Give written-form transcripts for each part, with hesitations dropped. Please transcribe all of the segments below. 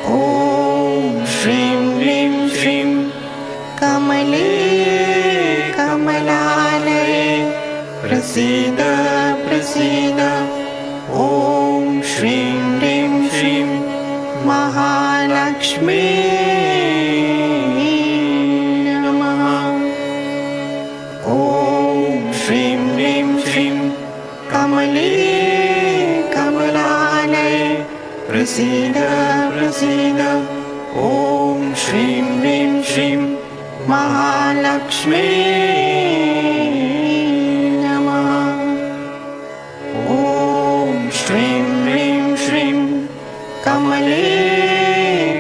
ॐ श्रीं ह्रीं श्रीं कमले कमलालये प्रसीद प्रसीद। ॐ श्रीं ह्रीं श्रीं महालक्ष्मी नमः। ॐ श्रीं ह्रीं श्रीं कमले कमलालये प्रसीद प्रसीद। ॐ श्रीं ह्रीं श्रीं महालक्ष्मी नमः। ॐ श्रीं ह्रीं श्रीं कमले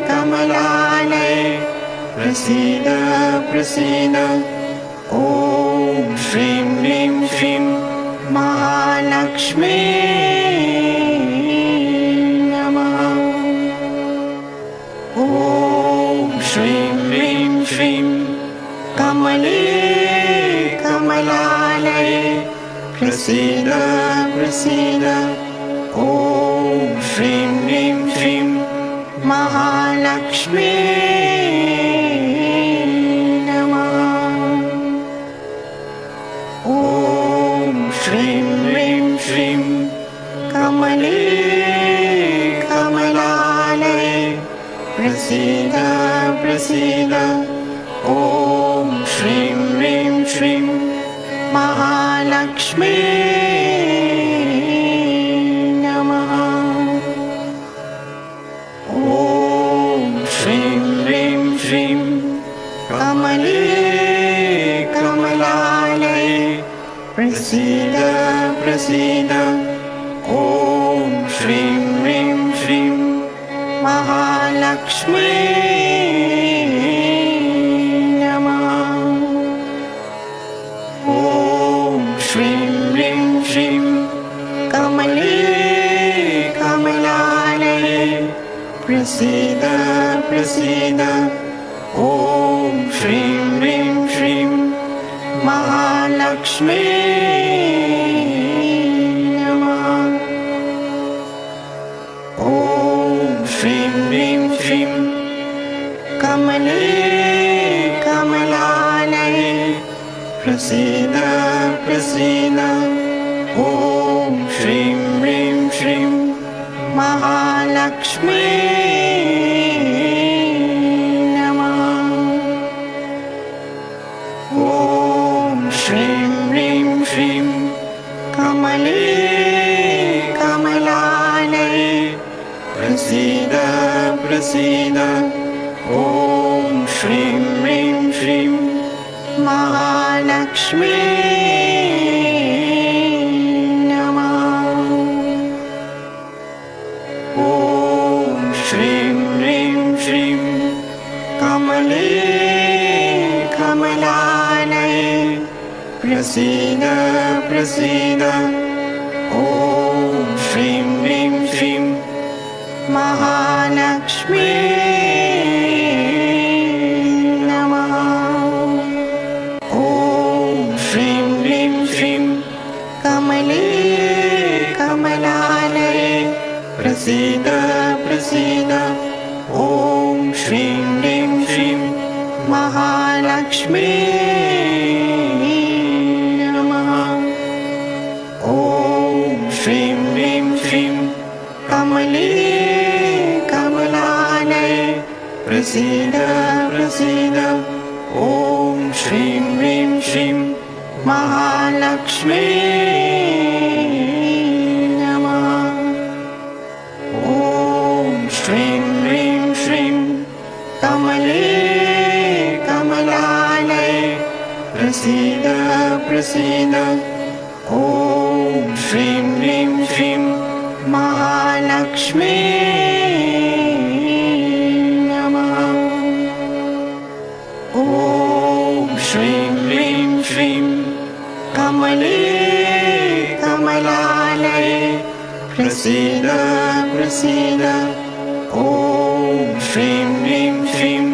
कमलालये प्रसीद प्रसीद। ॐ श्रीं ह्रीं श्रीं महालक्ष्मी नमः। ॐ श्रीं ह्रीं श्रीं कमले कमलालये प्रसीद प्रसीद। ॐ श्रीं ह्रीं श्रीं महालक्ष्मी नमः। ॐ श्रीं ह्रीं श्रीं कमले कमलालये प्रसीद प्रसीद। ॐ श्रीं ह्रीं श्रीं महालक्ष्मी नमः। ॐ श्रीं ह्रीं श्रीं कमले कमलालये प्रसीद प्रसीद। ॐ श्रीं ह्रीं श्रीं महालक्ष्मी नमः। ॐ श्रीं ह्रीं श्रीं कमले कमलालये प्रसीद प्रसीद। ॐ श्रीं ह्रीं श्रीं महालक्ष्मी नमः। ॐ श्रीं ह्रीं श्रीं कमले कमलालये प्रसीद प्रसीद। ॐ श्रीं ह्रीं श्रीं महालक्ष्मी नमः। ॐ श्रीं ह्रीं श्रीं कमले कमलालये प्रसीद प्रसीद। ॐ श्रीं ह्रीं श्रीं महालक्ष्मी नमः। ॐ श्रीं ह्रीं श्रीं कमले कमलालये प्रसीद प्रसीद। ॐ श्रीं ह्रीं श्रीं महालक्ष्मी नमः। ॐ श्रीं ह्रीं श्रीं कमले कमलालये प्रसीद प्रसीद। ॐ श्रीं ह्रीं श्रीं महालक्ष्मी नमः। ॐ श्रीं ह्रीं श्रीं कमले कमलालये प्रसीद प्रसीद। ॐ श्रीं ह्रीं श्रीं महालक्ष्मी नमः। ॐ श्रीं ह्रीं श्रीं कमले कमलालये प्रसीद प्रसीद। ॐ श्रीं ह्रीं श्रीं महालक्ष्मी नमः। ॐ श्रीं ह्रीं श्रीं कमले कमलालये प्रसीद प्रसीद। ॐ श्रीं ह्रीं श्रीं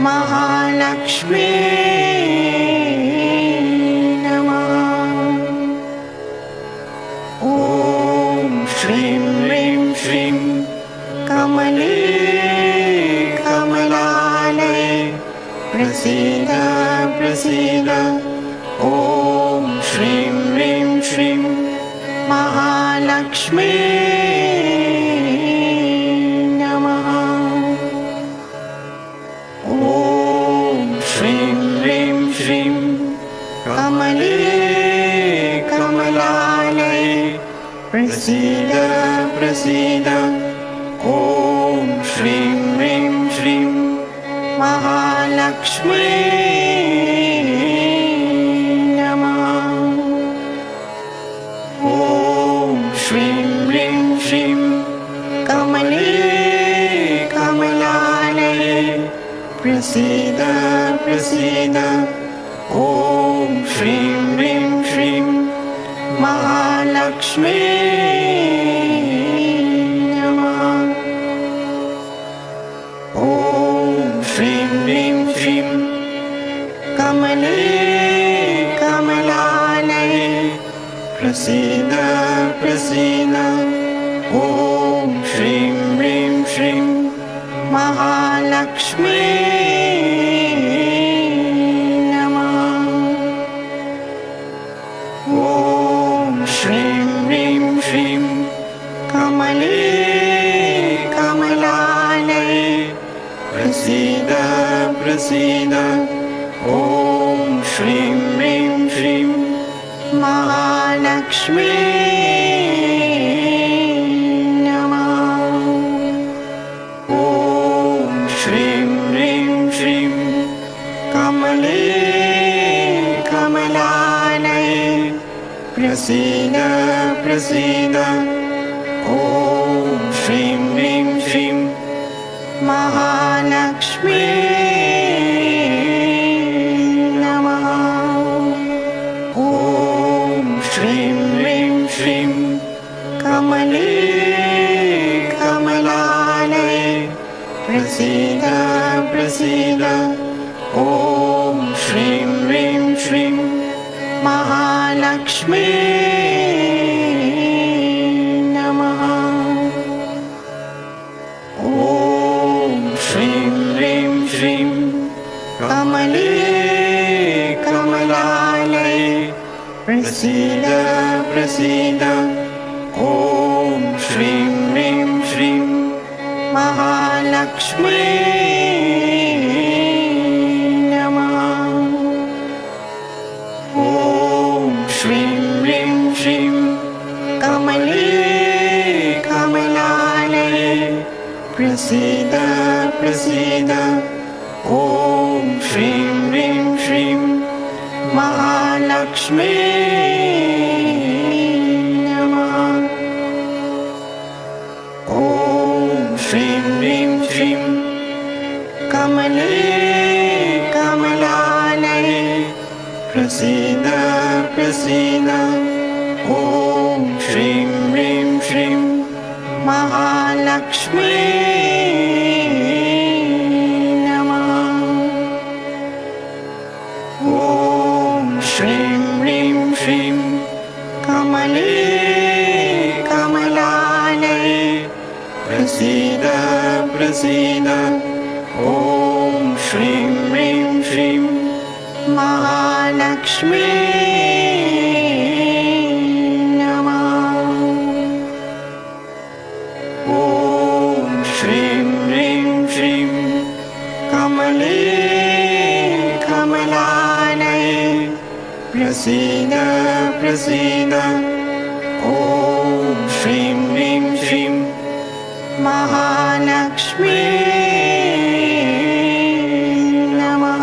महालक्ष्मी नमः। ॐ श्रीं ह्रीं श्रीं कमले प्रसीद प्रसीद ॐ श्रीं ह्रीं श्रीं महालक्ष्मी नमः। ॐ श्रीं ह्रीं श्रीं कमले कमलालये प्रसीद प्रसीद ॐ श्रीं ह्रीं श्रीं महालक्ष्मी नमः। ॐ श्रीं ह्रीं श्रीं कमले कमलालये प्रसीद प्रसीद ॐ श्रीं ह्रीं श्रीं महालक्ष्मी नमः। ॐ श्रीं ह्रीं श्रीं कमले कमलालये प्रसीद प्रसीद ॐ श्रीं ह्रीं श्रीं महालक्ष्मी नमः। ॐ श्रीं ह्रीं श्रीं कमले कमलालये प्रसीद प्रसीद ॐ श्रीं ह्रीं श्रीं महालक्ष्मी नमः। ॐ श्रीं ह्रीं श्रीं कमले कमलालये प्रसीद प्रसीद ॐ श्रीं ह्रीं श्रीं महालक्ष्मी नमः। ॐ श्रीं ह्रीं श्रीं कमले कमलालये प्रसीद प्रसीद ॐ श्रीं ह्रीं श्रीं महालक्ष्मी नमः। ॐ श्रीं ह्रीं श्रीं कमले कमलालये प्रसीद प्रसीद ॐ श्रीं ह्रीं श्रीं महालक्ष्मी नमः। ॐ श्रीं ह्रीं श्रीं कमले कमलालये प्रसीद प्रसीद ॐ श्रीं ह्रीं श्रीं महालक्ष्मी नमः। ॐ श्रीं ह्रीं श्रीं कमले कमलालये प्रसीद प्रसीद ॐ श्रीं ह्रीं श्रीं महालक्ष्मी नमः। ॐ श्रीं ह्रीं श्रीं कमले कमलालये प्रसीद प्रसीद ॐ श्रीं ह्रीं श्रीं महालक्ष्मी नमः। ॐ श्रीं ह्रीं श्रीं कमले कमलालये प्रसीद प्रसीद ॐ श्रीं ह्रीं श्रीं महालक्ष्मी नमः।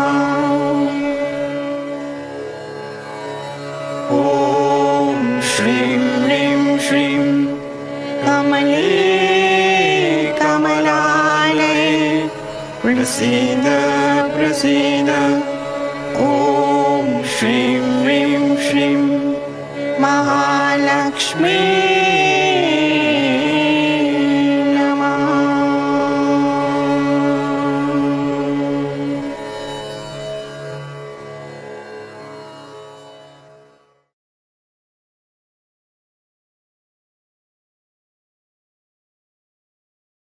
ॐ श्रीं ह्रीं श्रीं कमले कमलालये प्रसीद प्रसीद ॐ श्रीं ह्रीं श्रीं महालक्ष्मी